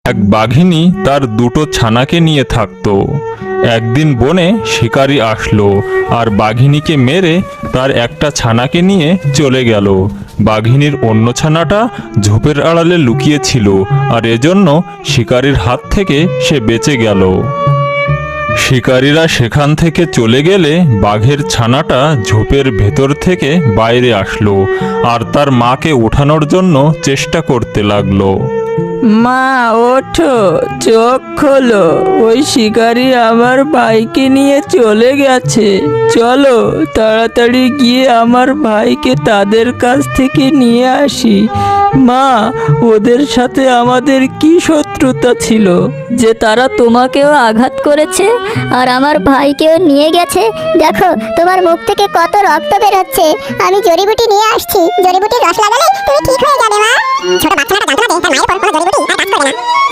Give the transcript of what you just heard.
এক বাঘিনী তার দুটো ছানাকে নিয়ে থাকতো। একদিন বনে শিকারী আসলো আর বাঘিনীকে মেরে তার একটা ছানাকে নিয়ে চলে গেল। বাঘিনীর অন্য ছানাটা ঝোপের আড়ালে লুকিয়ে ছিল আর এজন্য শিকারীর হাত থেকে সে বেঁচে গেল। শিকারীরা সেখান থেকে চলে গেলে বাঘের ছানাটা ঝোপের ভেতর থেকে বাইরে আসলো আর তার মাকে ওঠানোর জন্য চেষ্টা করতে লাগলো। মা ওঠো, চোখ খোলো, ওই শিকারী আমার ভাইকে নিয়ে চলে গেছে। চলো তাড়াতাড়ি গিয়ে আমার ভাইকে তাদের কাছ থেকে নিয়ে আসি। মা, ওদের সাথে আমাদের কি শত্রুতা ছিল যে তারা তোমাকেও আঘাত করেছে আর আমার ভাইকেও নিয়ে গেছে। দেখো তোমার মুখ থেকে কত রক্ত বের হচ্ছে। আমি জড়িবুটি নিয়ে আসছি, জড়িবুটির রস লাগালে তুমি ঠিক হয়ে যাবে মা। ছোট বাচ্চারা জানতো না যে তার মায়ের পর কোনো জড়িবুটি তার কাজ করবে না।